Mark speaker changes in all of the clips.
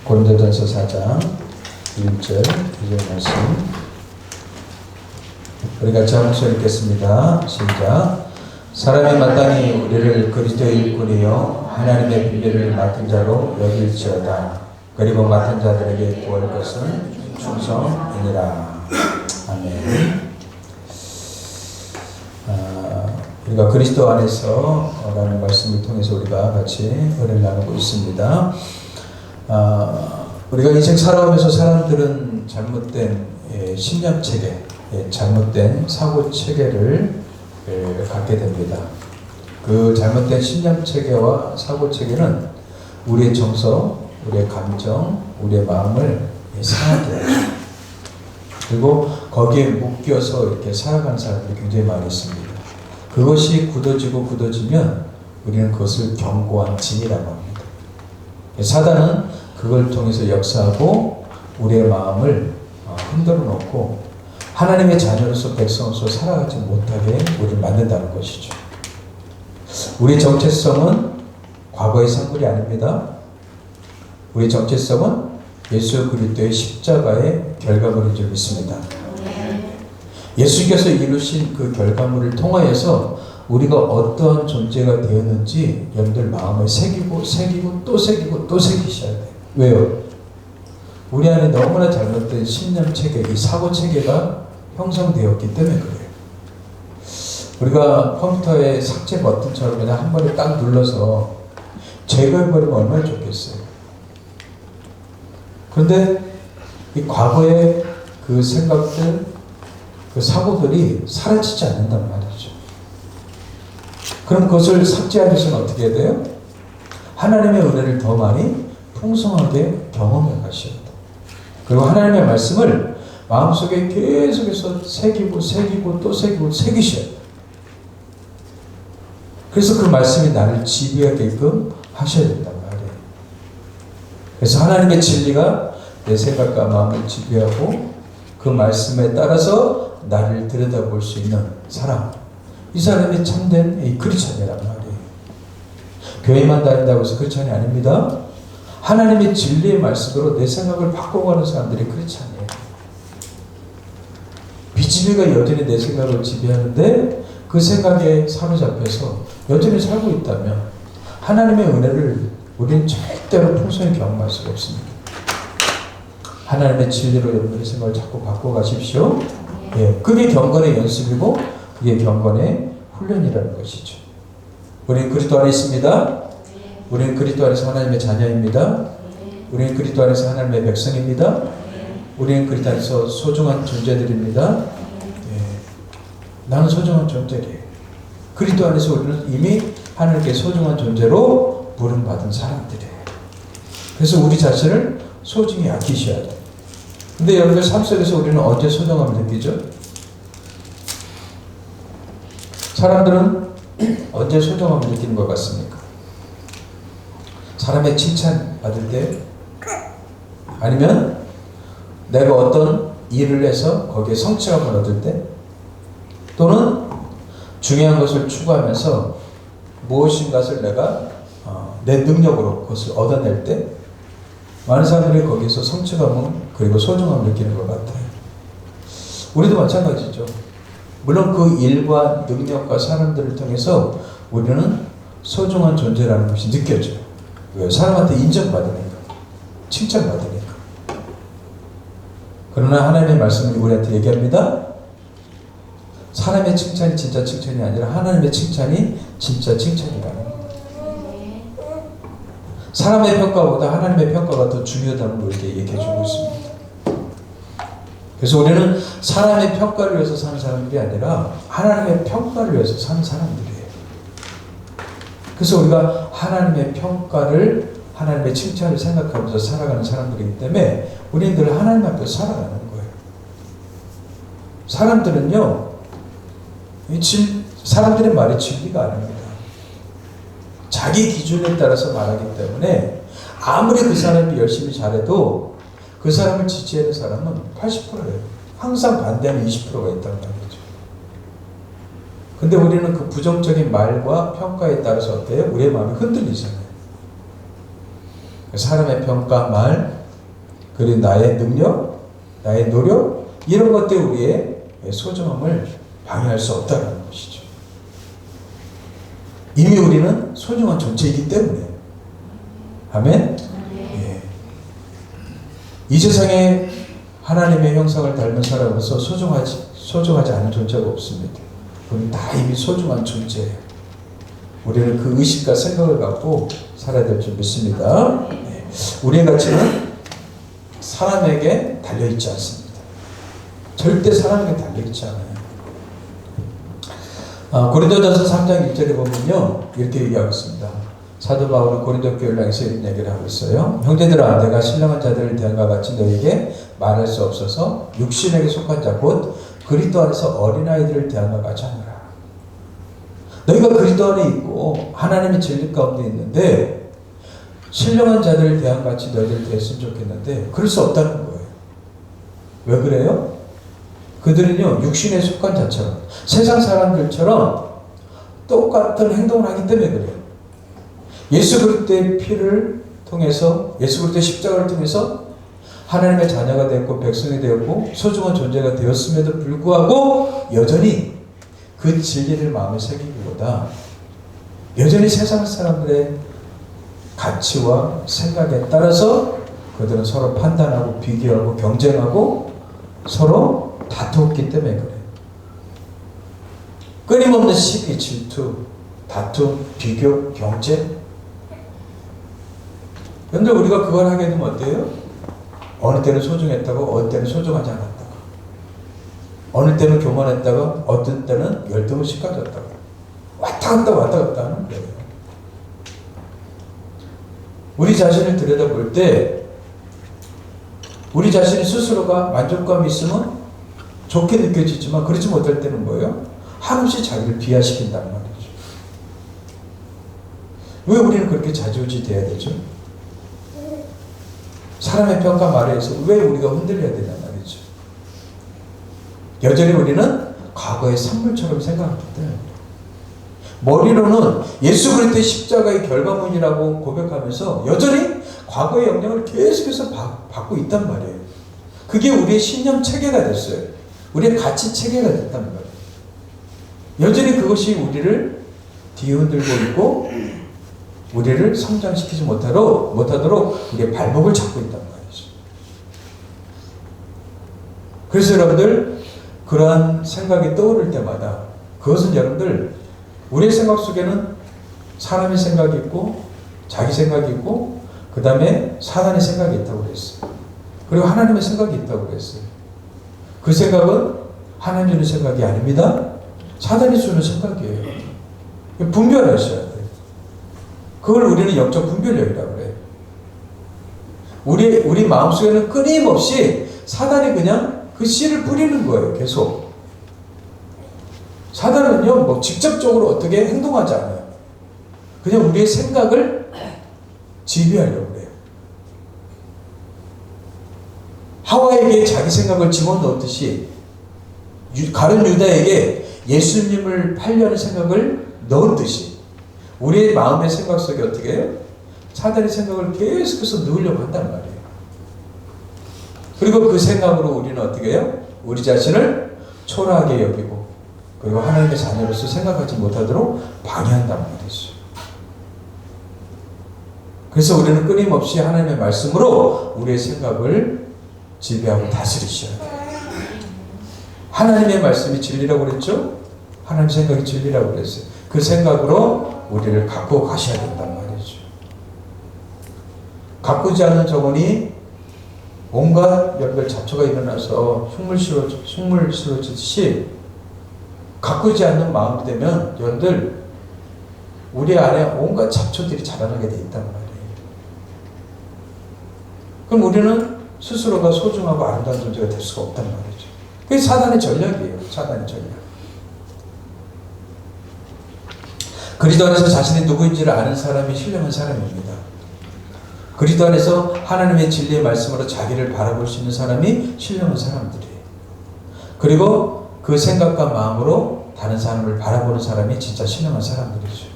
Speaker 1: 고린도전서 4장 1절 2절 말씀 우리 같이 한 목소리 읽겠습니다. 시작. 사람이 마땅히 우리를 그리스도의 일꾼이요 하나님의 비밀을 맡은 자로 여길지어다. 그리고 맡은 자들에게 구할 것은 충성이니라. 아멘. 우리가 그리스도 안에서 라는 말씀을 통해서 우리가 같이 은혜를 나누고 있습니다. 우리가 인생 살아오면서 사람들은 잘못된 신념 체계, 잘못된 사고 체계를 갖게 됩니다. 그 잘못된 신념 체계와 사고 체계는 우리의 정서, 우리의 감정, 우리의 마음을 상하게 하죠. 그리고 거기에 묶여서 이렇게 살아가는 사람들이 굉장히 많이 있습니다. 그것이 굳어지면 우리는 그것을 견고한 진이라고 합니다. 사단은 그걸 통해서 역사하고 우리의 마음을 흔들어 놓고 하나님의 자녀로서 백성으로서 살아가지 못하게 우리를 만든다는 것이죠. 우리의 정체성은 과거의 산물이 아닙니다. 우리의 정체성은 예수 그리스도의 십자가의 결과물인 줄 믿습니다. 예수께서 이루신 그 결과물을 통하여서 우리가 어떠한 존재가 되었는지 여러분들 마음에 새기고 또 새기셔야 돼요. 왜요? 우리 안에 너무나 잘못된 신념 체계, 이 사고 체계가 형성되었기 때문에 그래요. 우리가 컴퓨터에 삭제 버튼처럼 그냥 한 번에 딱 눌러서 제거해버리면 얼마나 좋겠어요. 그런데 이 과거의 그 생각들, 그 사고들이 사라지지 않는단 말이죠. 그럼 그것을 삭제하기 위해서는 어떻게 해야 돼요? 하나님의 은혜를 더 많이 풍성하게 경험해 가셔야 돼요. 그리고 하나님의 말씀을 마음속에 계속해서 새기고 또 새기셔야 돼요. 그래서 그 말씀이 나를 지배하게끔 하셔야 된단 말이에요. 그래서 하나님의 진리가 내 생각과 마음을 지배하고 그 말씀에 따라서 나를 들여다볼 수 있는 사람, 이 사람이 참된 이 크리스찬이란 말이에요. 교회만 다닌다고 해서 크리스찬이 아닙니다. 하나님의 진리의 말씀으로 내 생각을 바꿔가는 사람들이 크리스찬이에요. 비지배가 여전히 내 생각을 지배하는데 그 생각에 사로잡혀서 여전히 살고 있다면 하나님의 은혜를 우리는 절대로 풍성히 경험할 수가 없습니다. 하나님의 진리로 여러분의 생각을 자꾸 바꿔가십시오. 예, 그게 경건의 연습이고 그게 경건의 훈련이라는 것이죠. 우리는 그리스도 안에 있습니다. 우리는 그리스도 안에서 하나님의 자녀입니다. 우리는 그리스도 안에서 하나님의 백성입니다. 우리는 그리스도 안에서 소중한 존재들입니다. 예, 나는 소중한 존재예요. 그리스도 안에서 우리는 이미 하나님께 소중한 존재로 부름받은 사람들이에요. 그래서 우리 자신을 소중히 아끼셔야 돼요. 근데 여러분들 삶 속에서 우리는 언제 소중함을 느끼죠? 사람들은 언제 소중함을 느끼는 것 같습니까? 사람의 칭찬 받을 때, 아니면 내가 어떤 일을 해서 거기에 성취감을 얻을 때, 또는 중요한 것을 추구하면서 무엇인가를 내가 내 능력으로 그것을 얻어낼 때 많은 사람들이 거기서 성취감을 그리고 소중함을 느끼는 것 같아요. 우리도 마찬가지죠. 물론 그 일과 능력과 사람들을 통해서 우리는 소중한 존재라는 것이 느껴져요. 왜? 사람한테 인정받으니까, 칭찬받으니까. 그러나 하나님의 말씀을 우리한테 얘기합니다. 사람의 칭찬이 진짜 칭찬이 아니라 하나님의 칭찬이 진짜 칭찬이라는 거예요. 사람의 평가보다 하나님의 평가가 더 중요하다는 걸 이렇게 얘기해주고 있습니다. 그래서 우리는 사람의 평가를 위해서 사는 사람들이 아니라 하나님의 평가를 위해서 사는 사람들이에요. 그래서 우리가 하나님의 평가를, 하나님의 칭찬을 생각하면서 살아가는 사람들이기 때문에 우리는 늘 하나님 앞에 살아가는 거예요. 사람들은요, 사람들의 말이 진리가 아닙니다. 자기 기준에 따라서 말하기 때문에 아무리 그 사람이 열심히 잘해도 그 사람을 지지하는 사람은 80%예요. 항상 반대하는 20%가 있단 말이죠. 근데 우리는 그 부정적인 말과 평가에 따라서 어때요? 우리의 마음이 흔들리잖아요. 사람의 평가, 말, 그리고 나의 능력, 나의 노력, 이런 것 때문에 우리의 소중함을 방해할 수 없다는 것이죠. 이미 우리는 소중한 존재이기 때문에. 아멘? 예. 이 세상에 하나님의 형상을 닮은 사람으로서 소중하지 않은 존재가 없습니다. 우리는 다 이미 소중한 존재예요. 우리는 그 의식과 생각을 갖고 살아야 될 줄 믿습니다. 네. 우리의 가치는 사람에게 달려있지 않습니다. 절대 사람에게 달려있지 않아요. 고린도전서 3장 1절에 보면요, 이렇게 얘기하고 있습니다. 사도 바울은 고린도 교회를 향해서 이런 얘기를 하고 있어요. 형제들아, 내가 신령한 자들을 대한과 같이 너에게 말할 수 없어서 육신에게 속한 자 곧 그리스도 안에서 어린아이들을 대한과 같이 하노라. 너희가 그리스도 안에 있고 하나님의 진리 가운데 있는데 신령한 자들을 대한과 같이 너희들 대했으면 좋겠는데 그럴 수 없다는 거예요. 왜 그래요? 그들은요, 육신에 속한 자처럼 세상 사람들처럼 똑같은 행동을 하기 때문에 그래요. 예수 그리스도의 피를 통해서, 예수 그리스도의 십자가를 통해서 하나님의 자녀가 되었고 백성이 되었고 소중한 존재가 되었음에도 불구하고 여전히 그 진리를 마음에 새기기보다 여전히 세상 사람들의 가치와 생각에 따라서 그들은 서로 판단하고 비교하고 경쟁하고 서로 다투었기 때문에 그래요. 끊임없는 시기, 질투, 다툼, 비교, 경쟁. 그런데 우리가 그걸 하게 되면 어때요? 어느 때는 소중했다고 어느 때는 소중하지 않았다고, 어느 때는 교만했다가 어떤 때는 열등을 시켜줬다고, 왔다 갔다 하는 거예요. 우리 자신을 들여다볼 때 우리 자신이 스스로가 만족감이 있으면 좋게 느껴지지만 그렇지 못할 때는 뭐예요? 한없이 자기를 비하시킨다는 말이죠. 왜 우리는 그렇게 자지우지돼야 되죠? 사람의 평가 말에 의해서 왜 우리가 흔들려야 되냐 말이죠. 여전히 우리는 과거의 산물처럼 생각하기 때문에 머리로는 예수 그리스도의 십자가의 결과물이라고 고백하면서 여전히 과거의 영향을 계속해서 받고 있단 말이에요. 그게 우리의 신념 체계가 됐어요. 우리의 가치 체계가 됐단 말이에요. 여전히 그것이 우리를 뒤흔들고 있고 우리를 성장시키지 못하도록 우리의 발목을 잡고 있단 말이죠. 그래서 여러분들 그러한 생각이 떠오를 때마다 그것은 여러분들 우리의 생각 속에는 사람의 생각이 있고 자기 생각이 있고 그 다음에 사단의 생각이 있다고 그랬어요. 그리고 하나님의 생각이 있다고 그랬어요. 그 생각은 하나님 주는 생각이 아닙니다. 사단이 주는 생각이에요. 분별하셔야 돼요. 그걸 우리는 영적 분별력이라고 그래요. 우리 마음속에는 끊임없이 사단이 그냥 그 씨를 뿌리는 거예요. 계속. 사단은요, 뭐 직접적으로 어떻게 행동하지 않아요. 그냥 우리의 생각을 지배하려고 그래요. 하와에게 자기 생각을 집어넣었듯이 가룟 유다에게 예수님을 팔려는 생각을 넣었듯이 우리의 마음의 생각 속에 어떻게 해요? 사단의 생각을 계속해서 넣으려고 한단 말이에요. 그리고 그 생각으로 우리는 어떻게 해요? 우리 자신을 초라하게 여기고 그리고 하나님의 자녀로서 생각하지 못하도록 방해한단 말이죠. 그래서 우리는 끊임없이 하나님의 말씀으로 우리의 생각을 지배하고 다스리셔야 돼요. 하나님의 말씀이 진리라고 그랬죠? 하나님 생각이 진리라고 그랬어요. 그 생각으로 우리를 갖고 가셔야 된단 말이죠. 가꾸지 않는 정원이 온갖 열별 잡초가 일어나서 흉물 스러지듯이 가꾸지 않는 마음 되면 여러분들 우리 안에 온갖 잡초들이 자라나게 돼 있단 말이에요. 그럼 우리는 스스로가 소중하고 아름다운 존재가 될 수가 없단 말이죠. 그게 사단의 전략이에요. 사단의 전략. 그리스도 안에서 자신이 누구인지를 아는 사람이 신령한 사람입니다. 그리스도 안에서 하나님의 진리의 말씀으로 자기를 바라볼 수 있는 사람이 신령한 사람들이에요. 그리고 그 생각과 마음으로 다른 사람을 바라보는 사람이 진짜 신령한 사람들이죠.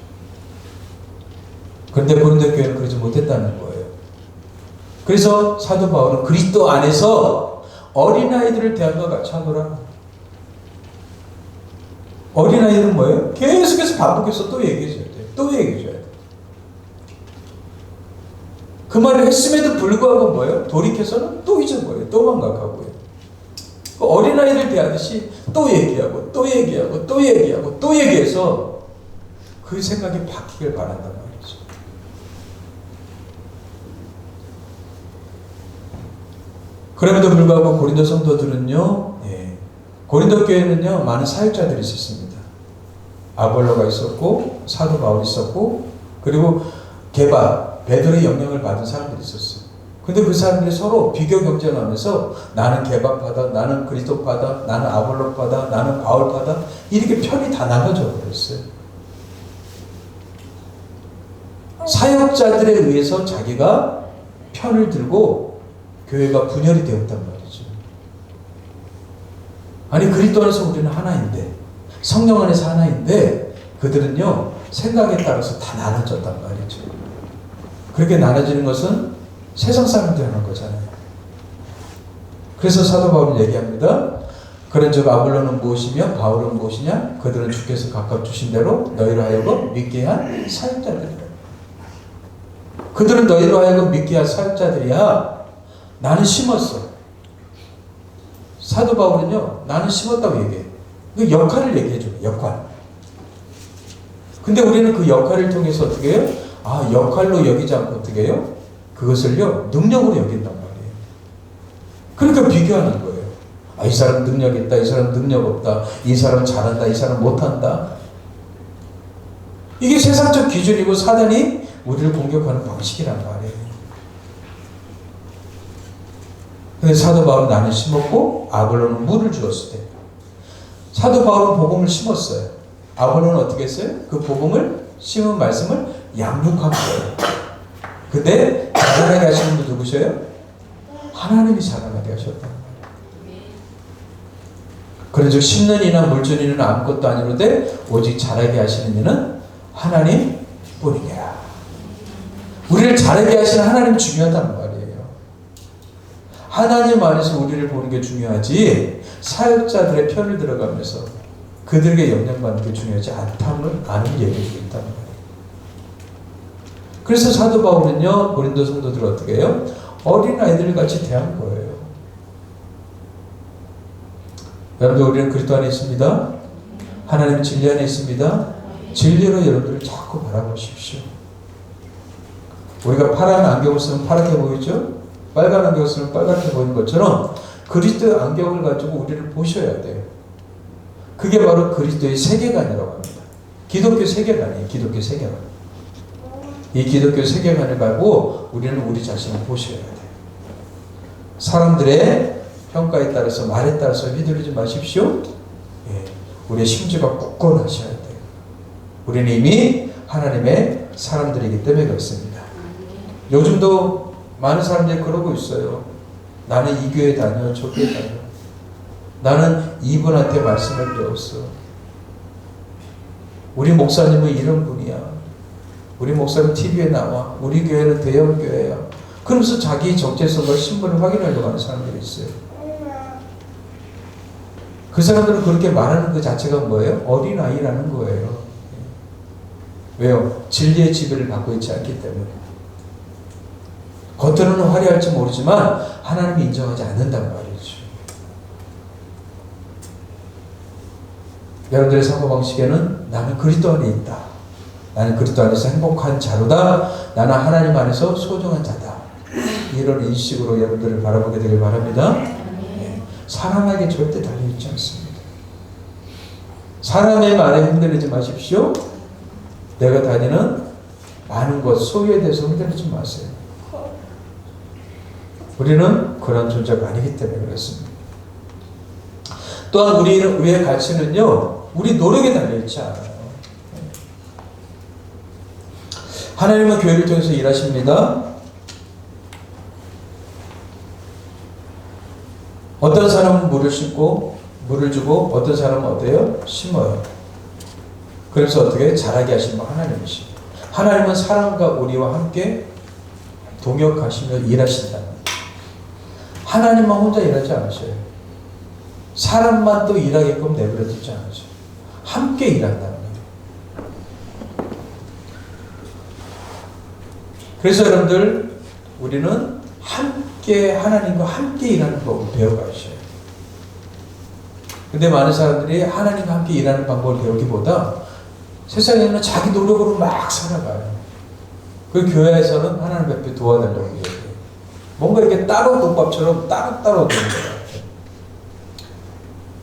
Speaker 1: 그런데 고린도 교회는 그러지 못했다는 거예요. 그래서 사도 바울은 그리스도 안에서 어린아이들을 대한 것 같이 하노라. 어린아이들은 뭐예요? 계속해서 반복해서 또 얘기해줘야 돼요. 또 얘기해줘야 돼요. 그 말을 했음에도 불구하고 뭐예요? 돌이켜서는 또 잊어버려요. 또 망각하고요. 그 어린아이들 대하듯이 또 얘기하고 또 얘기하고 또 얘기하고 또 얘기해서 그 생각이 바뀌길 바란단 말이죠. 그럼에도 불구하고 고린도 성도들은요, 고린도 교회는요, 많은 사역자들이 있었습니다. 아볼로가 있었고, 사도 바울이 있었고, 그리고 베드로의 영향을 받은 사람들이 있었어요. 근데 그 사람들이 서로 비교 경쟁하면서 나는 게바파다, 나는 그리스도파다, 나는 아볼로파다, 나는 바울파다, 이렇게 편이 다 나눠져 버렸어요. 사역자들에 의해서 자기가 편을 들고 교회가 분열이 되었단 말이죠. 아니, 그리스도 안에서 우리는 하나인데, 성령 안에서 하나인데, 그들은요, 생각에 따라서 다 나눠졌단 말이죠. 그렇게 나눠지는 것은 세상 사람들이 하는 거잖아요. 그래서 사도 바울은 얘기합니다. 그런즉 아볼로는 무엇이며 바울은 무엇이냐? 그들은 주께서 각각 주신 대로 너희로 하여금 믿게 한 사역자들이라. 그들은 너희로 하여금 믿게 한 사역자들이야. 나는 심었어. 사도 바울은요, 나는 심었다고 얘기해. 그 역할을 얘기해줘요. 역할. 근데 우리는 그 역할을 통해서 어떻게 해요? 역할로 여기지 않고 어떻게 해요? 그것을요, 능력으로 여긴단 말이에요. 그러니까 비교하는 거예요. 이 사람 능력 있다, 이 사람 능력 없다, 이 사람 잘한다, 이 사람 못한다. 이게 세상적 기준이고 사단이 우리를 공격하는 방식이란 말이에요. 근데 사도 바울은 나는 심었고 아볼로는 물을 주었을 때, 사도 바울은 복음을 심었어요. 아볼로는 어떻게 했어요? 그 복음을 심은 말씀을 양육한 거예요. 근데 자라나게 하시는 분 누구셔요? 하나님이 자라나게 하셨단 말이에요. 그런즉 심는 이나 물주는 이는 아무것도 아니로되 오직 자라게 하시는 이는 하나님 뿐이니라. 우리를 자라게 하시는 하나님 중요하단 말이에요. 하나님 안에서 우리를 보는 게 중요하지, 사역자들의 편을 들어가면서 그들에게 영향받는 게 중요하지 않다는 얘기를 있단 말이에요. 그래서 사도 바울은요, 고린도 성도들을 어떻게 해요? 어린아이들 같이 대한 거예요. 여러분들, 우리는 그리스도 안에 있습니다. 하나님 진리 안에 있습니다. 진리로 여러분들을 자꾸 바라보십시오. 우리가 파란 안경을 쓰면 파랗게 보이죠? 빨간 안경을 쓰면 빨갛게 보이는 것처럼 그리스도의 안경을 가지고 우리를 보셔야 돼요. 그게 바로 그리스도의 세계관이라고 합니다. 기독교 세계관이에요. 기독교 세계관. 이 기독교 세계관을 가지고 우리는 우리 자신을 보셔야 돼요. 사람들의 평가에 따라서, 말에 따라서 휘둘리지 마십시오. 우리의 심지가 굳건하셔야 돼요. 우리는 이미 하나님의 사람들이기 때문에 그렇습니다. 요즘도 많은 사람들이 그러고 있어요. 나는 이 교회 다녀, 저 교회 다녀. 나는 이분한테 말씀을 배웠어. 우리 목사님은 이런 분이야. 우리 목사님 TV에 나와. 우리 교회는 대형 교회야. 그러면서 자기 정체성과 신분을 확인하려고 하는 사람들이 있어요. 그 사람들은 그렇게 말하는 그 자체가 뭐예요? 어린아이라는 거예요. 왜요? 진리의 지배를 받고 있지 않기 때문에. 겉으로는 화려할지 모르지만 하나님이 인정하지 않는단 말이죠. 여러분들의 사고방식에는 나는 그리스도 안에 있다. 나는 그리스도 안에서 행복한 자로다. 나는 하나님 안에서 소중한 자다. 이런 인식으로 여러분들을 바라보게 되길 바랍니다. 사람에게 절대 달려있지 않습니다. 사람의 말에 흔들리지 마십시오. 내가 다니는 많은 것, 소유에 대해서 흔들리지 마세요. 우리는 그런 존재가 아니기 때문에 그렇습니다. 또한 우리의 가치는요, 우리 노력에 달려있지 않아요. 하나님은 교회를 통해서 일하십니다. 어떤 사람은 물을 심고 물을 주고 어떤 사람은 어때요? 심어요. 그래서 어떻게 자라게 하신 분 하나님이시죠. 하나님은 사람과 우리와 함께 동역하시며 일하신다는 거예요. 하나님만 혼자 일하지 않으셔요. 사람만 또 일하게끔 내버려 두지 않으셔요. 함께 일한다는 거예요. 그래서 여러분들 우리는 함께 하나님과 함께 일하는 법을 배워가셔요. 근데 많은 사람들이 하나님과 함께 일하는 방법을 배우기보다 세상에는 자기 노력으로 막 살아가요. 그 교회에서는 하나님 앞에 도와달라고 얘기해요. 뭔가 이렇게 따로 독밥처럼 따로따로 되는 거예요.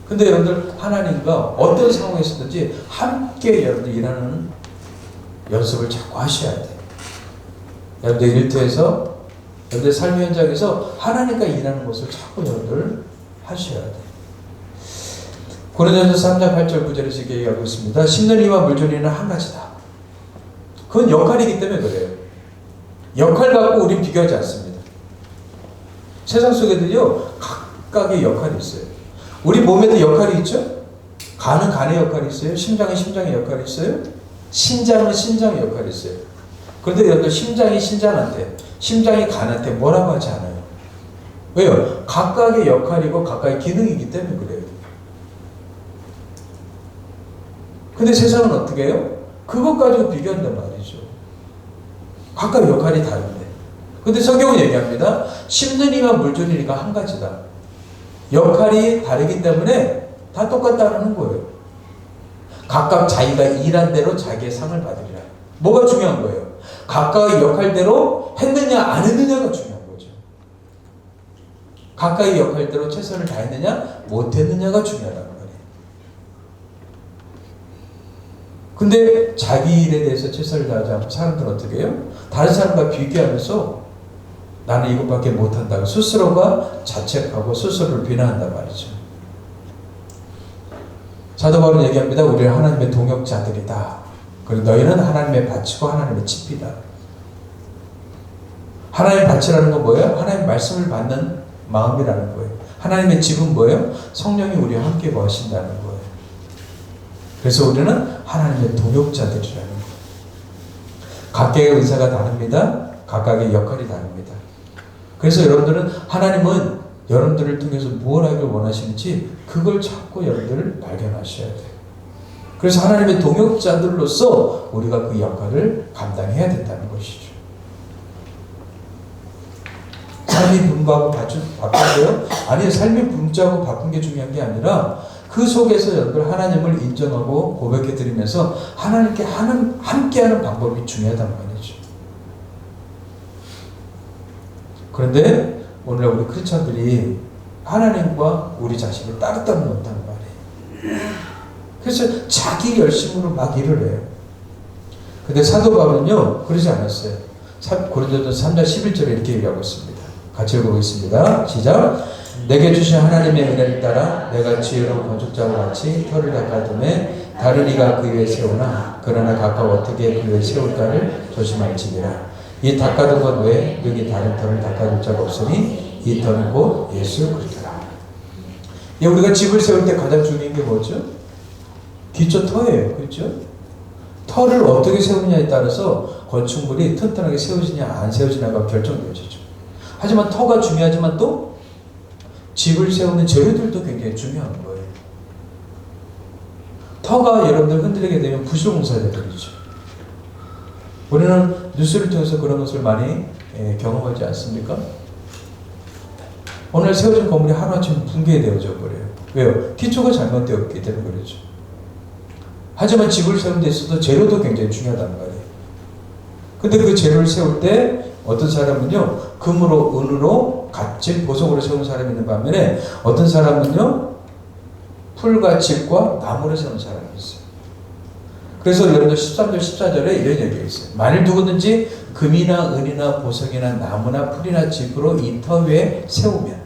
Speaker 1: 근데 여러분들 하나님과 어떤 상황에서든지 함께 여러분들 일하는 연습을 자꾸 하셔야 돼요. 여러분들 일터에서 여러분들 삶의 현장에서 하나님과 일하는 것을 자꾸 여러분들 하셔야 돼요. 고린도전서 3장 8절 9절에서 이렇게 얘기하고 있습니다. 심는 이와 물존이는 한 가지다. 그건 역할이기 때문에 그래요. 역할 갖고 우린 비교하지 않습니다. 세상 속에도요 각각의 역할이 있어요. 우리 몸에도 역할이 있죠. 간은 간의 역할이 있어요. 심장은 심장의 역할이 있어요. 신장은 신장의 역할이 있어요. 그런데 여러분들 심장이 신장한테, 심장이 간한테 뭐라고 하지 않아요. 왜요? 각각의 역할이고 각각의 기능이기 때문에 그래요. 근데 세상은 어떻게 해요? 그것 가지고 비교한단 말이죠. 각각 역할이 다른데. 근데 성경은 얘기합니다. 심는 이와 물존이니까 한 가지다. 역할이 다르기 때문에 다 똑같다는 거예요. 각각 자기가 일한 대로 자기의 상을 받으리라. 뭐가 중요한 거예요? 각각의 역할대로 했느냐 안 했느냐가 중요한 거죠. 각각의 역할대로 최선을 다했느냐 못 했느냐가 중요하다는 거예요. 근데 자기 일에 대해서 최선을 다하지 않고 사람들은 어떻게 해요? 다른 사람과 비교하면서 나는 이것밖에 못한다고 스스로가 자책하고 스스로를 비난한단 말이죠. 사도 바울은 얘기합니다. 우리는 하나님의 동역자들이다. 그리고 너희는 하나님의 밭이고 하나님의 집이다. 하나님의 밭이라는 건 뭐예요? 하나님의 말씀을 받는 마음이라는 거예요. 하나님의 집은 뭐예요? 성령이 우리와 함께 거하신다는 거예요. 그래서 우리는 하나님의 동역자들이라는 거예요. 각각의 의사가 다릅니다. 각각의 역할이 다릅니다. 그래서 여러분들은 하나님은 여러분들을 통해서 무엇을 하길 원하시는지 그걸 자꾸 여러분들 발견하셔야 돼요. 그래서 하나님의 동역자들로서 우리가 그 역할을 감당해야 된다는 것이죠. 삶이 분부하고 바쁜데요? 아니, 삶이 분주하고 바쁜 게 중요한 게 아니라 그 속에서 여러분들 하나님을 인정하고 고백해 드리면서 하나님께 함께하는 방법이 중요하단 말이죠. 그런데 오늘 우리 크리스천들이 하나님과 우리 자신을 따로따로 놓는다는 말이에요. 그래서 자기 열심으로 막 일을 해요. 근데 사도 바울은요 그러지 않았어요. 고린도전서 3장 11절에 이렇게 얘기하고 있습니다. 같이 읽어보겠습니다. 시작. 내게 주신 하나님의 은혜를 따라 내가 지혜로운 건축자와 같이 터를 닦아둠에 다른 이가 그 위에 세우나 그러나 각각 어떻게 그 위에 세울까를 조심할지니라. 이 닦아둔 것 외에 여기 다른 터를 닦아줄 자가 없으니 이 터는 곧 예수 그리스도라. 우리가 집을 세울 때 가장 중요한 게 뭐죠? 기초 터예요. 그렇죠? 터를 어떻게 세우느냐에 따라서 건축물이 튼튼하게 세워지냐 안 세워지냐가 결정되어지죠. 하지만 터가 중요하지만 또 집을 세우는 재료들도 굉장히 중요한 거예요. 터가 여러분들 흔들리게 되면 부실공사가 되버리죠. 우리는 뉴스를 통해서 그런 것을 많이 경험하지 않습니까? 오늘 세워진 건물이 하루아침에 붕괴되어져 버려요. 왜요? 기초가 잘못되었기 때문에 그렇죠. 하지만 집을 세우는 데 있어도 재료도 굉장히 중요하단 말이에요. 근데 그 재료를 세울 때 어떤 사람은요 금으로 은으로 갓질 보석으로 세운 사람이 있는 반면에 어떤 사람은요 풀과 짚과 나무로 세운 사람이 있어요. 그래서 여러분들 13절 14절에 이런 얘기가 있어요. 만일 누구든지 금이나 은이나 보석이나 나무나 풀이나 짚으로 이 터 위에 세우면,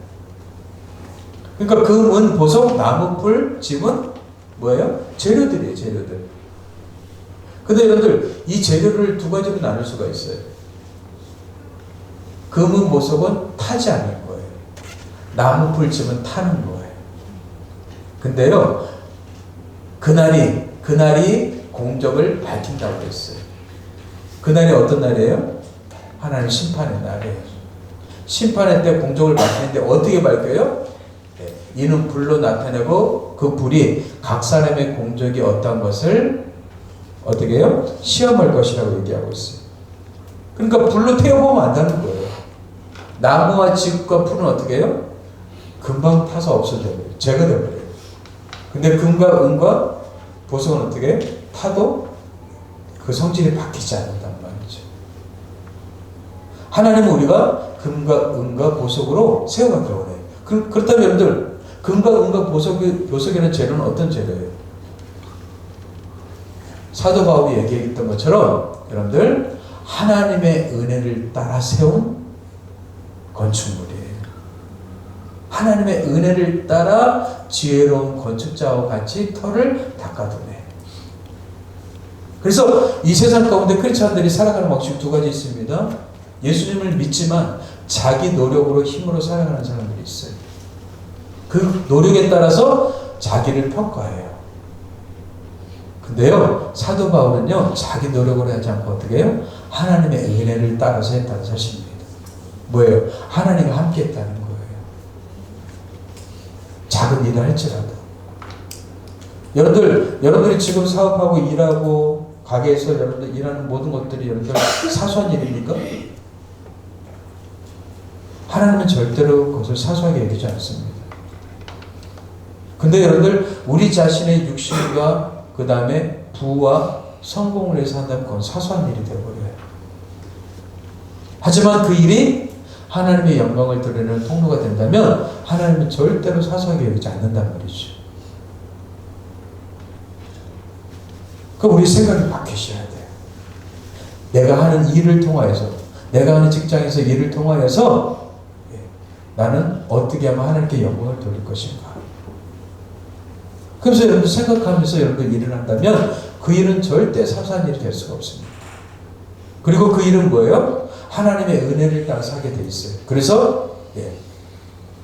Speaker 1: 그러니까 금, 은, 보석, 나무, 풀, 짚은 뭐예요? 재료들이에요. 재료들. 근데 여러분들 이 재료를 두 가지로 나눌 수가 있어요. 금은 보석은 타지 않을 거예요. 나무, 풀, 짚은 타는 거예요. 근데요 그날이 공적을 밝힌다고 했어요. 그날이 어떤 날이에요? 하나님 심판의 날이에요. 심판의 때 공적을 밝히는데 어떻게 밝혀요? 네. 이는 불로 나타내고 그 불이 각 사람의 공적이 어떤 것을 어떻게 해요? 시험할 것이라고 얘기하고 있어요. 그러니까 불로 태워보면 안다는 거예요. 나무와 짚과 풀은 어떻게 해요? 금방 타서 없어져버려요. 제거되어버려요. 근데 금과 은과 보석은 어떻게 해요? 타도 그 성질이 바뀌지 않는단 말이죠. 하나님은 우리가 금과 은과 보석으로 세워가기를 원해요. 그렇다면 여러분들 금과 은과 보석이라는 재료는 어떤 재료예요? 사도 바울이 얘기했던 것처럼 여러분들 하나님의 은혜를 따라 세운 건축물이에요. 하나님의 은혜를 따라 지혜로운 건축자와 같이 터를 닦아두네. 그래서 이 세상 가운데 크리스찬들이 살아가는 방식 두 가지 있습니다. 예수님을 믿지만 자기 노력으로 힘으로 살아가는 사람들이 있어요. 그 노력에 따라서 자기를 평가해요. 근데요, 사도 바울은요, 자기 노력으로 하지 않고 어떻게 해요? 하나님의 은혜를 따라서 했다는 사실입니다. 뭐예요? 하나님과 함께 했다는 거예요. 작은 일을 할지라도. 여러분들이 지금 사업하고 일하고 가게에서 여러분들 일하는 모든 것들이 여러분들 사소한 일입니까? 하나님은 절대로 그것을 사소하게 여기지 않습니다. 근데 여러분들 우리 자신의 육신과 그 다음에 부와 성공을 위해서 한다면 그건 사소한 일이 되어버려요. 하지만 그 일이 하나님의 영광을 드러내는 통로가 된다면 하나님은 절대로 사소하게 여기지 않는단 말이죠. 그럼 우리 생각이 바뀌셔야 돼요. 내가 하는 일을 통하여서, 내가 하는 직장에서 일을 통하여서 나는 어떻게 하면 하나님께 영광을 돌릴 것인가. 그래서 여러분 생각하면서 여러분 일을 한다면 그 일은 절대 사소한 일이 될 수가 없습니다. 그리고 그 일은 뭐예요? 하나님의 은혜를 따라서 하게 돼 있어요. 그래서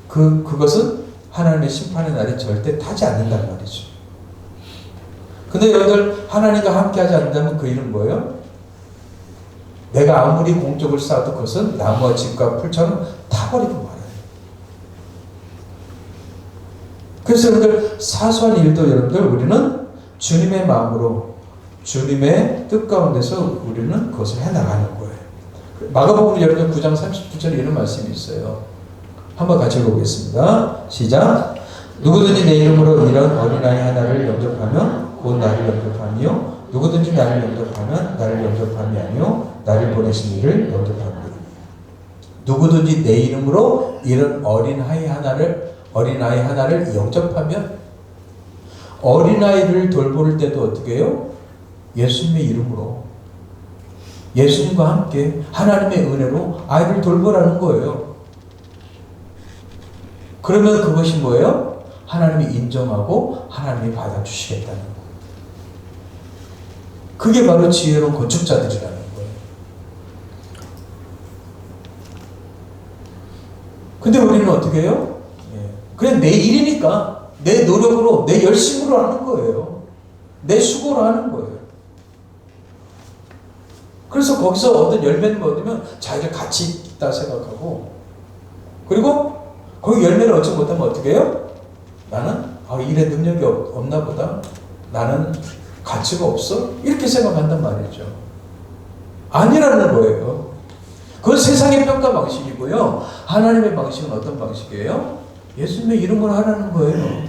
Speaker 1: 그것은 하나님의 심판의 날에 절대 타지 않는단 말이죠. 근데 여러분들 하나님과 함께 하지 않는다면 그 일은 뭐예요? 내가 아무리 공적을 쌓아도 그것은 나무와 짚과 풀처럼 타버리고 말아요. 그래서 여러분들 사소한 일도 여러분들 우리는 주님의 마음으로 주님의 뜻 가운데서 우리는 그것을 해나가는 거예요. 마가복음 여러분들 9장 39절에 이런 말씀이 있어요. 한번 같이 읽어보겠습니다. 시작. 누구든지 내 이름으로 이런 어린아이 하나를 영접하면 곧 나를 영접하며 누구든지 나를 영접하면 나를 영접함이 아니요 나를 보내신 이를 영접합니다. 누구든지 내 이름으로 이런 어린아이 하나를 영접하면 어린아이를 돌볼 때도 어떻게 해요? 예수님의 이름으로 예수님과 함께 하나님의 은혜로 아이를 돌보라는 거예요. 그러면 그것이 뭐예요? 하나님이 인정하고 하나님이 받아주시겠다는 거예요. 그게 바로 지혜로운 건축자들이라는 거예요. 근데 우리는 어떻게 해요? 그냥 내 일이니까 내 노력으로 내 열심으로 하는 거예요. 내 수고로 하는 거예요. 그래서 거기서 얻은 열매를 얻으면 자기가 가치 있다 생각하고 그리고 거기 열매를 얻지 못하면 어떻게 해요? 나는 일에 능력이 없나 보다. 나는 가치가 없어? 이렇게 생각한단 말이죠. 아니라는 거예요. 그건 세상의 평가 방식이고요. 하나님의 방식은 어떤 방식이에요? 예수님의 이름으로 하라는 거예요.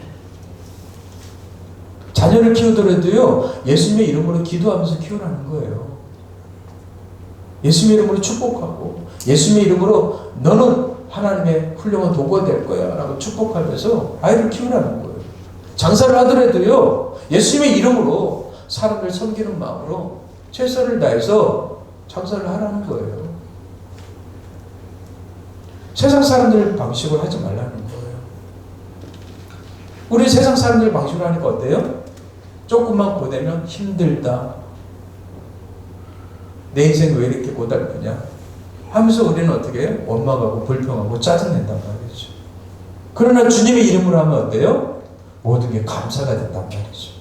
Speaker 1: 자녀를 키우더라도요. 예수님의 이름으로 기도하면서 키우라는 거예요. 예수님의 이름으로 축복하고 예수님의 이름으로 너는 하나님의 훌륭한 도구가 될 거야 라고 축복하면서 아이를 키우라는 거예요. 장사를 하더라도요. 예수님의 이름으로 사람을 섬기는 마음으로 최선을 다해서 장사를 하라는 거예요. 세상 사람들 방식으로 하지 말라는 거예요. 우리 세상 사람들 방식으로 하니까 어때요? 조금만 보내면 힘들다. 내 인생 왜 이렇게 고달프냐 하면서 우리는 어떻게 해요? 원망하고 불평하고 짜증낸단 말이죠. 그러나 주님의 이름으로 하면 어때요? 모든 게 감사가 된단 말이죠.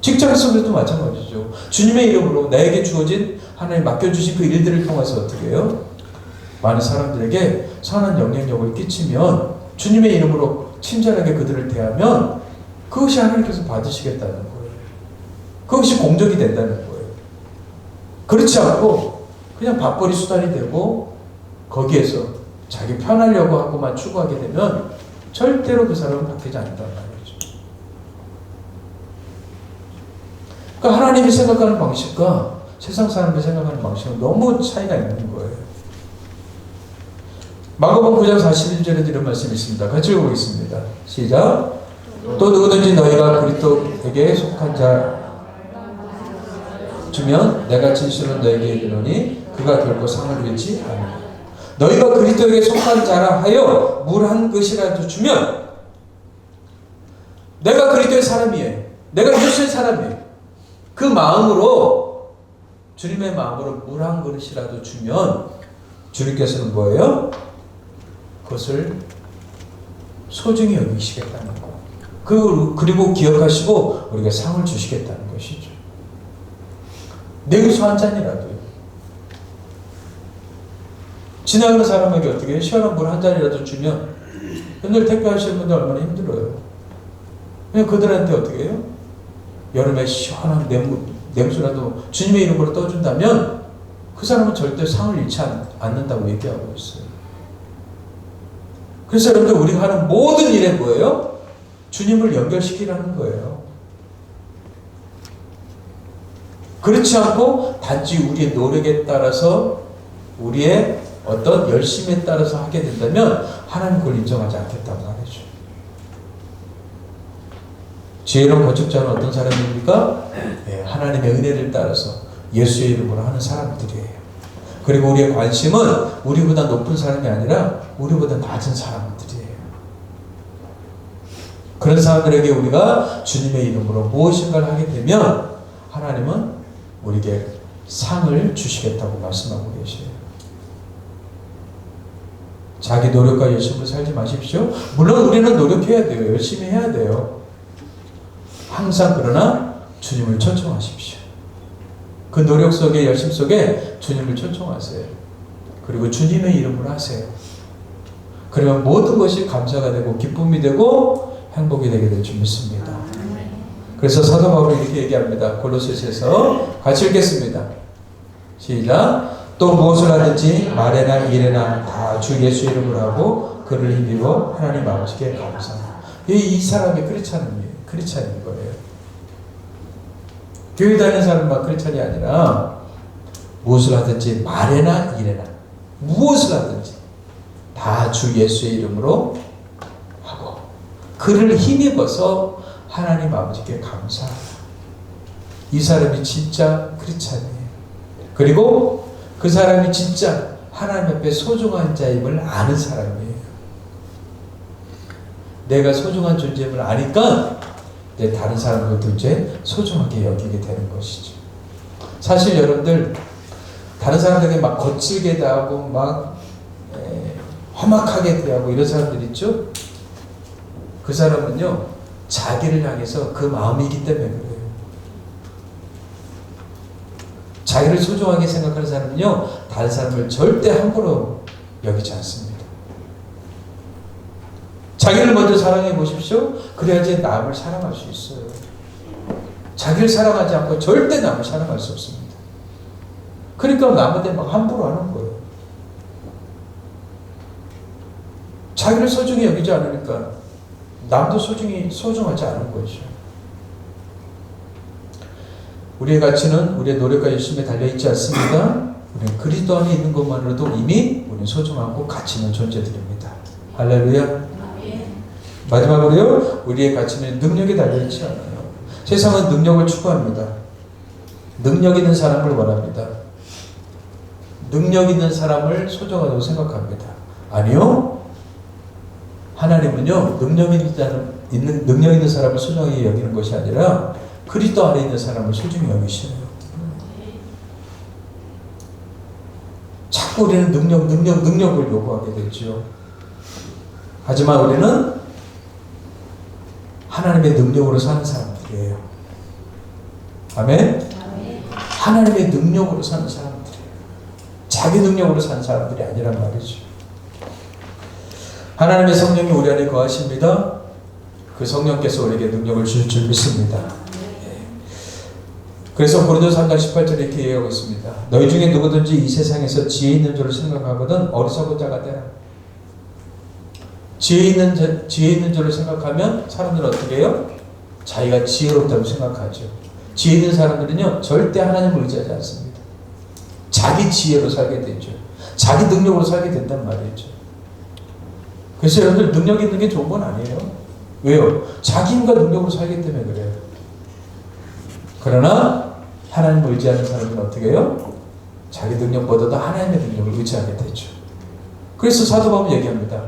Speaker 1: 직장 속에도 마찬가지죠. 주님의 이름으로 나에게 주어진 하나님 맡겨주신 그 일들을 통해서 어떻게 해요? 많은 사람들에게 선한 영향력을 끼치면 주님의 이름으로 친절하게 그들을 대하면 그것이 하나님께서 받으시겠다는 거예요. 그것이 공적이 된다는 거예요. 그렇지 않고 그냥 밥벌이 수단이 되고 거기에서 자기 편하려고 하고만 추구하게 되면 절대로 그 사람은 바뀌지 않는단 말이죠. 그러니까 하나님이 생각하는 방식과 세상 사람들이 생각하는 방식은 너무 차이가 있는 거예요. 마가복음 9장 41절에 이런 말씀이 있습니다. 같이 읽어보겠습니다. 시작. 또 누구든지 너희가 그리스도에게 속한 자 주면 내가 진실로 너에게 이르노니 그가 결코 상을 잃지 않으리라. 너희가 그리스도에게 속한 자라 하여 물 한 것이라도 주면 내가 그리스도의 사람이에요. 내가 예수의 사람이에요. 그 마음으로 주님의 마음으로 물 한 그릇이라도 주면 주님께서는 뭐예요? 그것을 소중히 여기시겠다는 거. 그리고 기억하시고 우리가 상을 주시겠다는 것이죠. 냉수 한 잔이라도요. 지나가는 사람에게 어떻게 시원한 물 한 잔이라도 주면 여러분들 택배하시는 분들 얼마나 힘들어요. 그냥 그들한테 어떻게 해요? 여름에 시원한 냉수라도 주님의 이름으로 떠준다면 그 사람은 절대 상을 잃지 않는다고 얘기하고 있어요. 그래서 여러분들 우리가 하는 모든 일에 뭐예요? 주님을 연결시키라는 거예요. 그렇지 않고 단지 우리의 노력에 따라서 우리의 어떤 열심에 따라서 하게 된다면 하나님 그걸 인정하지 않겠다고 말이죠. 지혜로운 건축자는 어떤 사람입니까? 네, 하나님의 은혜를 따라서 예수의 이름으로 하는 사람들이에요. 그리고 우리의 관심은 우리보다 높은 사람이 아니라 우리보다 낮은 사람들이에요. 그런 사람들에게 우리가 주님의 이름으로 무엇인가를 하게 되면 하나님은 우리에게 상을 주시겠다고 말씀하고 계세요. 자기 노력과 열심으로 살지 마십시오. 물론 우리는 노력해야 돼요. 열심히 해야 돼요. 항상 그러나 주님을 초청하십시오. 그 노력 속에 열심 속에 주님을 초청하세요. 그리고 주님의 이름으로 하세요. 그러면 모든 것이 감사가 되고 기쁨이 되고 행복이 되게 될 줄 믿습니다. 그래서 사도 바울이 이렇게 얘기합니다. 골로새서에서 같이 읽겠습니다. 시작. 또 무엇을 하든지 말에나 일에나 다 주 예수 이름으로 하고 그를 힘입어 하나님 아버지께 감사합니다. 이 사람이 크리스찬인 거예요. 교회 다니는 사람만 크리스찬이 아니라 무엇을 하든지 말에나 일에나 무엇을 하든지 다 주 예수의 이름으로 하고 그를 힘입어서 하나님 아버지께 감사합니다. 이 사람이 진짜 크리스찬이에요. 그리고 그 사람이 진짜 하나님 앞에 소중한 자임을 아는 사람이에요. 내가 소중한 존재임을 아니까 이제 다른 사람들도 이제 소중하게 여기게 되는 것이죠. 사실 여러분들 다른 사람들에게 막 거칠게 대하고 막 험악하게 대하고 이런 사람들 있죠? 그 사람은요 자기를 향해서 그 마음이기 때문에 그래요. 자기를 소중하게 생각하는 사람은요 다른 사람을 절대 함부로 여기지 않습니다. 자기를 먼저 사랑해 보십시오. 그래야지 남을 사랑할 수 있어요. 자기를 사랑하지 않고 절대 남을 사랑할 수 없습니다. 그러니까 남한테 막 함부로 하는 거예요. 자기를 소중히 여기지 않으니까 남도 소중하지 않은 거죠. 우리의 가치는 우리의 노력과 열심에 달려있지 않습니다. 우리는 그리스도 안에 있는 것만으로도 이미 우리는 소중하고 가치 있는 존재들입니다. 할렐루야. 마지막으로요. 우리의 가치는 능력에 달려있지 않아요. 세상은 능력을 추구합니다. 능력 있는 사람을 원합니다. 능력 있는 사람을 소중하다고 생각합니다. 아니요. 하나님은요. 능력 있는 사람을 소중하게 여기는 것이 아니라 그리스도 안에 있는 사람을 소중히 여기셔요. 자꾸 우리는 능력을 요구하게 되죠. 하지만 우리는 하나님의 능력으로 사는 사람들이에요. 아멘? 하나님의 능력으로 사는 사람들이에요. 자기 능력으로 사는 사람들이 아니란 말이죠. 하나님의 성령이 우리 안에 거하십니다. 그 성령께서 우리에게 능력을 주실 줄 믿습니다. 그래서 고린도서 3장 18절에 이렇게 얘기하고 있습니다. 너희 중에 누구든지 이 세상에서 지혜 있는 줄을 생각하거든 어리석은 자가 되라. 지혜 있는 줄을 생각하면 사람들은 어떻게 해요? 자기가 지혜롭다고 생각하죠. 지혜 있는 사람들은요 절대 하나님을 의지하지 않습니다. 자기 지혜로 살게 되죠. 자기 능력으로 살게 된단 말이죠. 그래서 여러분들 능력 있는 게 좋은 건 아니에요. 왜요? 자기 힘과 능력으로 살기 때문에 그래요. 그러나 하나님을 의지하는 사람은 어떻게 해요? 자기 능력보다도 하나님의 능력을 의지하게 되죠. 그래서 사도 바울은 얘기합니다.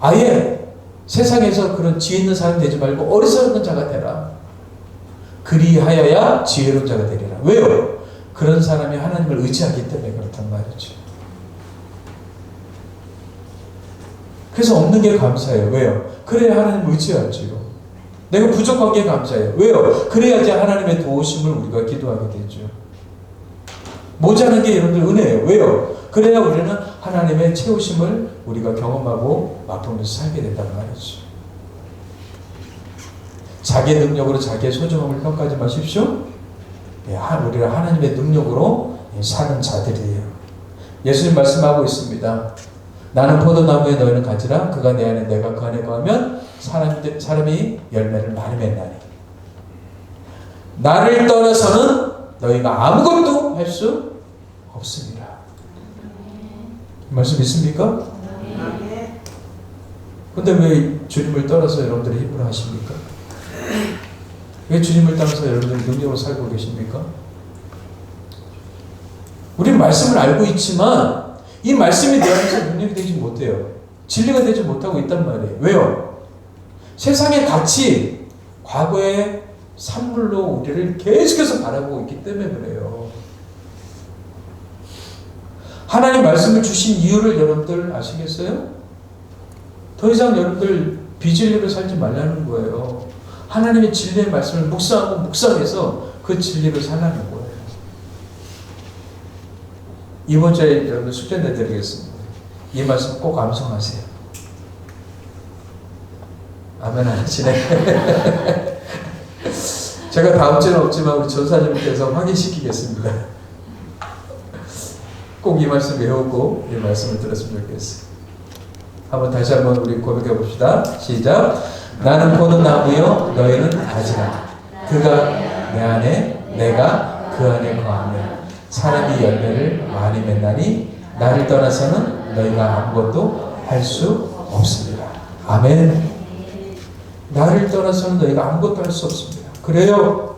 Speaker 1: 아예 세상에서 그런 지혜 있는 사람이 되지 말고 어리석은 자가 되라. 그리하여야 지혜로운 자가 되리라. 왜요? 그런 사람이 하나님을 의지하기 때문에 그렇단 말이죠. 그래서 없는 게 감사해요. 왜요? 그래야 하나님을 의지하죠. 내가 부족한 게 감사해요. 왜요? 그래야지 하나님의 도우심을 우리가 기도하게 되죠. 모자란 게 여러분들 은혜예요. 왜요? 그래야 우리는 하나님의 채우심을 우리가 경험하고 맛보면서 살게 된단 말이죠. 자기의 능력으로 자기의 소중함을 평가하지 마십시오. 우리가 하나님의 능력으로 사는 자들이에요. 예수님 말씀하고 있습니다. 나는 포도나무에 너희는 가지라. 그가 내 안에 내가 그 안에 거하면 사람이 열매를 많이 맺나니 나를 떠나서는 너희가 아무것도 할 수 없습니다. 이 말씀 믿습니까? 근데 왜 주님을 떠나서 여러분들이 힘으로 하십니까? 왜 주님을 따라서 여러분들이 능력으로 살고 계십니까? 우리는 말씀을 알고 있지만 이 말씀이 내 안에서 능력이 되지 못해요. 진리가 되지 못하고 있단 말이에요. 왜요? 세상의 가치, 과거의 산물로 우리를 계속해서 바라보고 있기 때문에 그래요. 하나님 말씀을 주신 이유를 여러분들 아시겠어요? 더 이상 여러분들 비진리로 살지 말라는 거예요. 하나님의 진리의 말씀을 묵상하고 묵상해서 그 진리로 살라는 거예요. 이번 주에 여러분 숙제 내드리겠습니다. 이 말씀 꼭 암송하세요. 아멘 하시네. 제가 다음 주는 없지만 우리 전사님께서 확인시키겠습니다. 꼭 이 말씀 외우고 이 말씀을 들었으면 좋겠어요. 다시 한번 우리 고백해 봅시다. 시작. 나는 포도나무요 너희는 가지라. 그가 내 안에 내가 그 안에 거하며 사람이 열매를 많이 맺나니 나를 떠나서는 너희가 아무것도 할 수 없습니다. 아멘. 나를 떠나서는 너희가 아무것도 할 수 없습니다. 그래요.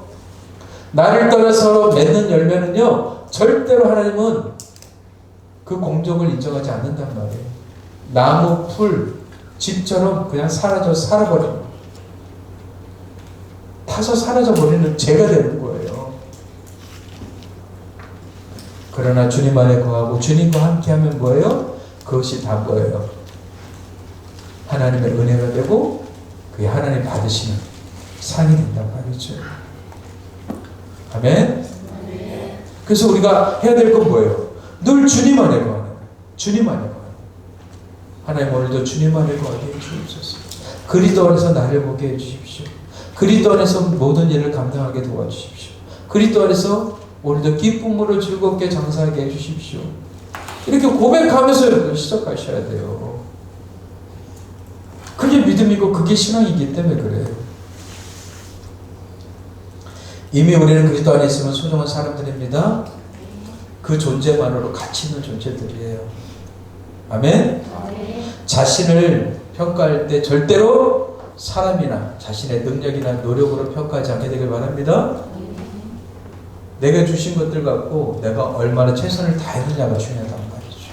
Speaker 1: 나를 떠나서 맺는 열매는요 절대로 하나님은 그 공적을 인정하지 않는단 말이에요. 나무, 풀, 집처럼 그냥 살아버리는, 타서 사라져버리는 죄가 되는 거예요. 그러나 주님 안에 거하고 주님과 함께하면 뭐예요? 그것이 다 뭐예요? 하나님의 은혜가 되고 그게 하나님 받으시는 상이 된단 말이죠. 아멘? 그래서 우리가 해야 될 건 뭐예요? 늘 주님 안에 거하는 거예요. 주님 안에 거하는 거예요. 하나님 오늘도 주님 안에 거하게 해주옵소서. 그리스도 안에서 나를 보게 해주십시오. 그리스도 안에서 모든 일을 감당하게 도와주십시오. 그리스도 안에서 오늘도 기쁨으로 즐겁게 장사하게 해주십시오. 이렇게 고백하면서 여러분 시작하셔야 돼요. 그게 믿음이고 그게 신앙이기 때문에 그래요. 이미 우리는 그리스도 안에 있으면 소중한 사람들입니다. 그 존재만으로 가치 있는 존재들이에요. 아멘? 자신을 평가할 때 절대로 사람이나 자신의 능력이나 노력으로 평가하지 않게 되길 바랍니다. 내가 주신 것들 갖고 내가 얼마나 최선을 다했느냐가 중요하단 말이죠.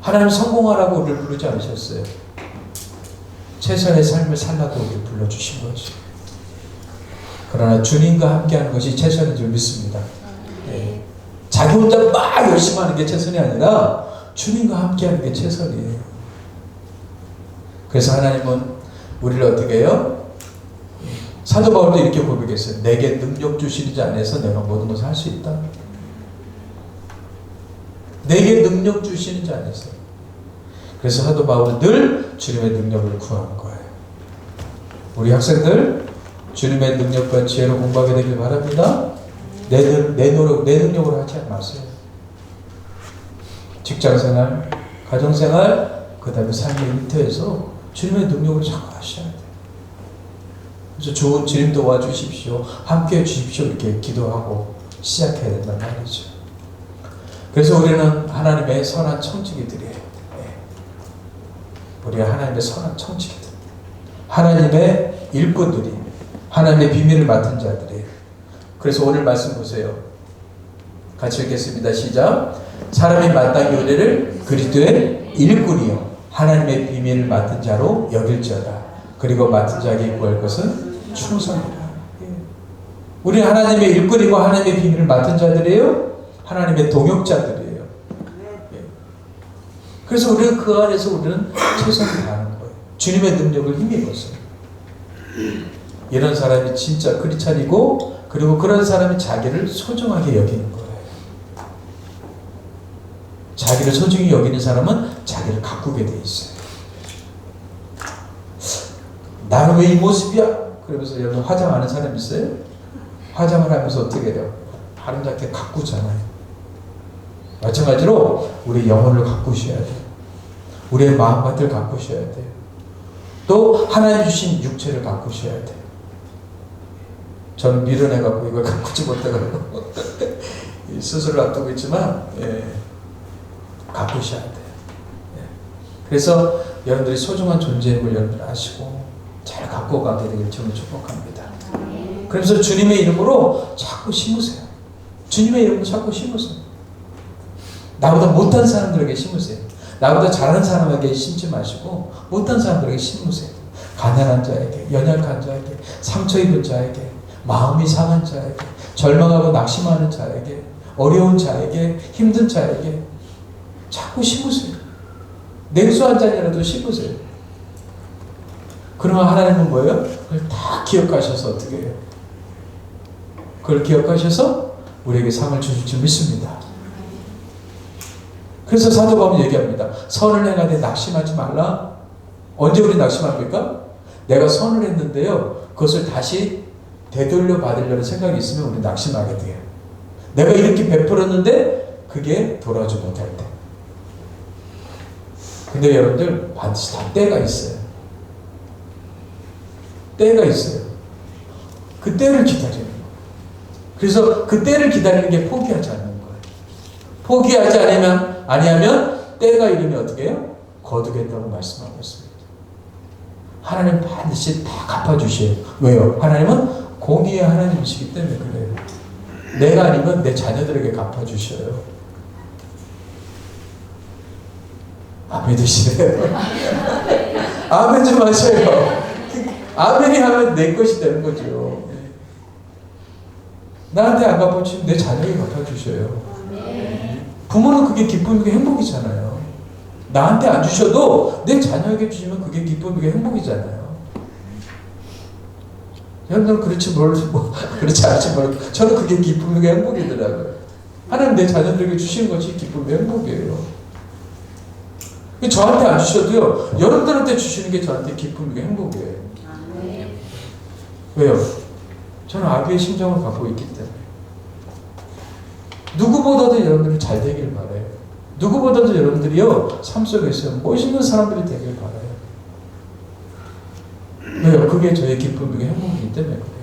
Speaker 1: 하나님 성공하라고 우리를 부르지 않으셨어요. 최선의 삶을 살라고 우리를 불러주신 거죠. 그러나 주님과 함께하는 것이 최선인 줄 믿습니다. 네. 자기 혼자 막 열심히 하는 게 최선이 아니라 주님과 함께하는 게 최선이에요. 그래서 하나님은 우리를 어떻게 해요? 사도 바울도 이렇게 고백했어요. 내게 능력 주시는 자 안에서 내가 모든 것을 할 수 있다. 내게 능력 주시는 자 안에서. 그래서 사도 바울은 늘 주님의 능력을 구하는 거예요. 우리 학생들 주님의 능력과 지혜로 공부하게 되길 바랍니다. 내 노력, 내 능력으로 하지 마세요. 직장생활, 가정생활, 그 다음에 삶의 일터에서 주님의 능력으로 자꾸 하셔야 돼요. 그래서 좋은 주님 도와주십시오. 함께 해주십시오. 이렇게 기도하고 시작해야 된단 말이죠. 그래서 우리는 하나님의 선한 청지기들이에요. 우리가 하나님의 선한 청지기들. 하나님의 일꾼들이, 하나님의 비밀을 맡은 자들이에요. 그래서 오늘 말씀 보세요. 같이 읽겠습니다. 시작. 사람이 마땅히 은혜를 그리스도의 일꾼이요 하나님의 비밀을 맡은 자로 여길지어다. 그리고 맡은 자에게 구할 것은 충성이라. 우리 하나님의 일꾼이고 하나님의 비밀을 맡은 자들이에요. 하나님의 동역자들이에요. 그래서 우리는 그 안에서 우리는 최선을 다하는 거예요. 주님의 능력을 힘입어서. 이런 사람이 진짜 크리스찬이고, 그리고 그런 사람이 자기를 소중하게 여기는 거예요. 자기를 소중히 여기는 사람은 자기를 가꾸게 돼 있어요. 나는 왜 이 모습이야? 그러면서 여러분 화장하는 사람 있어요? 화장을 하면서 어떻게 해요? 아름답게 가꾸잖아요. 마찬가지로 우리 영혼을 가꾸셔야 돼요. 우리의 마음밭을 가꾸셔야 돼요. 또 하나님 주신 육체를 가꾸셔야 돼요. 저는 미련해갖고 이걸 가꾸지 못해가지고 스스로 앞두고 있지만 가꾸셔야 돼요. 그래서 여러분들이 소중한 존재임을 여러분들 아시고 잘 가꾸어가게 되길 저는 축복합니다. 그래서 주님의 이름으로 자꾸 심으세요. 주님의 이름으로 자꾸 심으세요. 나보다 못한 사람들에게 심으세요. 나보다 잘하는 사람에게 심지 마시고 못한 사람들에게 심으세요. 가난한 자에게, 연약한 자에게, 상처 입은 자에게, 마음이 상한 자에게, 절망하고 낙심하는 자에게, 어려운 자에게, 힘든 자에게 자꾸 심으세요. 냉수 한 잔이라도 심으세요. 그러면 하나님은 뭐예요? 그걸 다 기억하셔서 어떻게 해요? 그걸 기억하셔서 우리에게 상을 주실 줄 믿습니다. 그래서 사도 바울은 얘기합니다. 선을 행하되 낙심하지 말라. 언제 우리 낙심합니까? 내가 선을 했는데요, 그것을 다시 되돌려 받으려는 생각이 있으면 우리 낙심하게 돼요. 내가 이렇게 베풀었는데 그게 돌아오지 못할 때. 근데 여러분들 반드시 다 때가 있어요. 때가 있어요. 그 때를 기다리는 거예요. 그래서 그 때를 기다리는 게 포기하지 않는 거예요. 포기하지 아니하면 때가 이르면 어떻게 해요? 거두겠다고 말씀하고 있습니다. 하나님 반드시 다 갚아주셔요. 왜요? 하나님은 공의의 하나님이시기 때문에 그래요. 내가 아니면 내 자녀들에게 갚아주셔요. 아멘 드시네요. 아멘 좀 하셔요. 아멘이 하면 내 것이 되는 거죠. 나한테 안 갚아주시면 내 자녀에게 갚아주셔요. 부모는 그게 기쁨이고 행복이잖아요. 나한테 안 주셔도 내 자녀에게 주시면 그게 기쁨이고 행복이잖아요. 여러분들은 그렇지 않지 모르고 저는 그게 기쁨이고 행복이더라고요. 하나님 내 자녀들에게 주시는 것이 기쁨이고 행복이에요. 저한테 안 주셔도요, 여러분들한테 주시는 게 저한테 기쁨이고 행복이에요. 왜요? 저는 아비의 심정을 갖고 있기 때문에. 누구보다도 여러분들이 잘 되길 바라요. 누구보다도 여러분들이요, 삶 속에서 멋있는 사람들이 되길 바라요. 왜요? 그게 저의 기쁨이고 행복이기 때문에 그래요.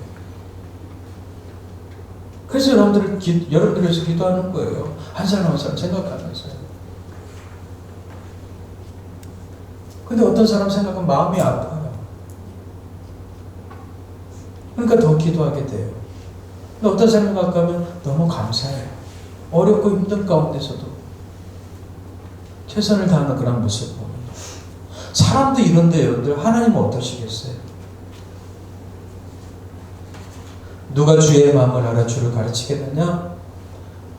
Speaker 1: 그래서 여러분들 위해서 기도하는 거예요. 한 사람 한 사람 생각하면서요. 근데 어떤 사람 생각은 마음이 아파요. 그러니까 더 기도하게 돼요. 근데 어떤 사람 생각하면 너무 감사해요. 어렵고 힘든 가운데서도 최선을 다하는 그런 모습 보면 사람도 이런데 여러분들 하나님은 어떠시겠어요? 누가 주의 마음을 알아 주를 가르치겠느냐?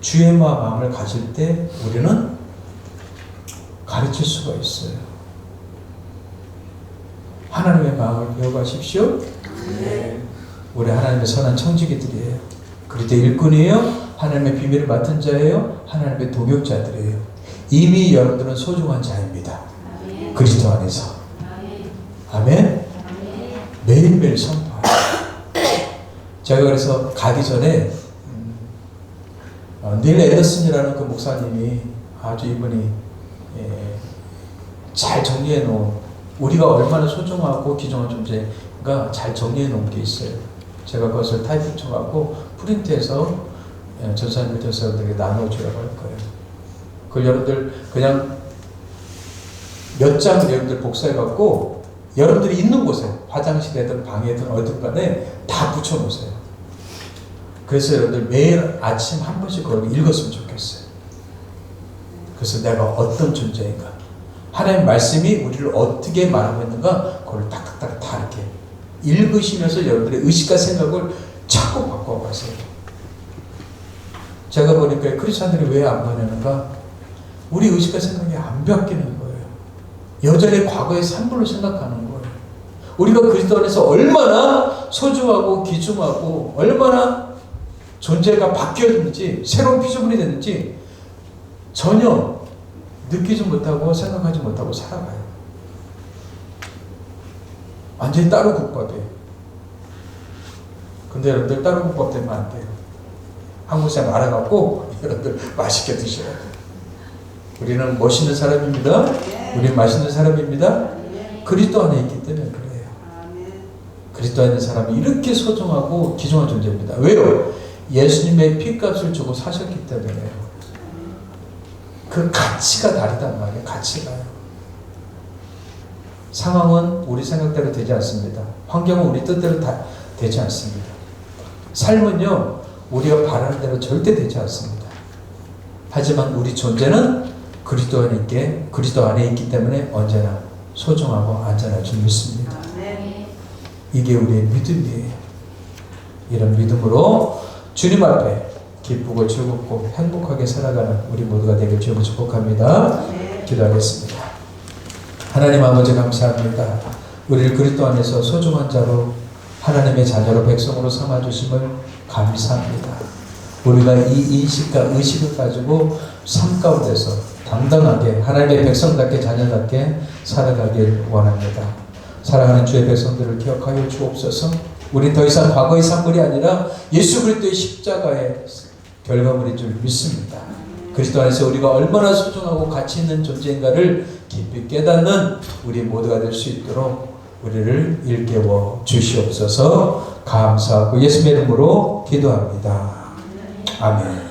Speaker 1: 주의 마음을 가질 때 우리는 가르칠 수가 있어요. 하나님의 마음을 배워가십시오. 네. 우리 하나님의 선한 청지기들이에요. 그리스도 일꾼이에요. 하나님의 비밀을 맡은 자예요. 하나님의 동역자들이에요. 이미 여러분들은 소중한 자입니다. 그리스도 안에서. 아멘. 매일매일 선포해요. 제가 그래서 가기 전에 닐 앤더슨이라는 그 목사님이 아주 이분이 잘 정리해 놓은, 우리가 얼마나 소중하고 귀중한 존재가 잘 정리해 놓은 게 있어요. 제가 그것을 타이핑 쳐갖고 프린트해서 전사님 교사들에게 나눠주라고 할 거예요. 그걸 여러분들 그냥 몇 장 여러분들 복사해갖고 여러분들이 있는 곳에, 화장실이든 방에든 어디든 간에 다 붙여놓으세요. 그래서 여러분들 매일 아침 한 번씩 그걸 읽었으면 좋겠어요. 그래서 내가 어떤 존재인가, 하나님 말씀이 우리를 어떻게 말하고 있는가, 그걸 딱딱딱 다 이렇게 읽으시면서 여러분들의 의식과 생각을 자꾸 바꿔가세요. 제가 보니까 크리스찬들이 왜 안 변하는가? 우리 의식과 생각이 안 바뀌는 거예요. 여전히 과거의 산물로 생각하는 거예요. 우리가 그리스도 안에서 얼마나 소중하고 귀중하고 얼마나 존재가 바뀌었는지, 새로운 피조물이 됐는지 전혀 느끼지 못하고 생각하지 못하고 살아가요. 완전히 따로 국밥이에요. 근데 여러분들 따로 국밥 되면 안 돼요. 한국 사람 알아갖고 여러분들 맛있게 드셔야 돼요. 우리는 멋있는 사람입니다. 우리는 맛있는 사람입니다. 그리스도 안에 있기 때문에 그래요. 그리스도 안에 있는 사람이 이렇게 소중하고 귀중한 존재입니다. 왜요? 예수님의 피값을 주고 사셨기 때문에요. 그 가치가 다르단 말이에요. 가치가요. 상황은 우리 생각대로 되지 않습니다. 환경은 우리 뜻대로 되지 않습니다. 삶은요, 우리가 바라는 대로 절대 되지 않습니다. 하지만 우리 존재는 그리스도 안에 있기 때문에 언제나 소중하고 안전할 줄 믿습니다. 이게 우리의 믿음이에요. 이런 믿음으로 주님 앞에 기쁘고 즐겁고 행복하게 살아가는 우리 모두가 되길 주님으로 축복합니다. 기도하겠습니다. 하나님 아버지 감사합니다. 우리를 그리스도 안에서 소중한 자로, 하나님의 자녀로, 백성으로 삼아주심을 감사합니다. 우리가 이 인식과 의식을 가지고 삶 가운데서 당당하게 하나님의 백성답게, 자녀답게 살아가길 원합니다. 사랑하는 주의 백성들을 기억하여 주옵소서. 우린 더 이상 과거의 산물이 아니라 예수 그리스도의 십자가의 결과물인 줄 믿습니다. 그리스도 안에서 우리가 얼마나 소중하고 가치 있는 존재인가를 깊이 깨닫는 우리 모두가 될 수 있도록 우리를 일깨워 주시옵소서. 감사하고 예수님의 이름으로 기도합니다. 아멘.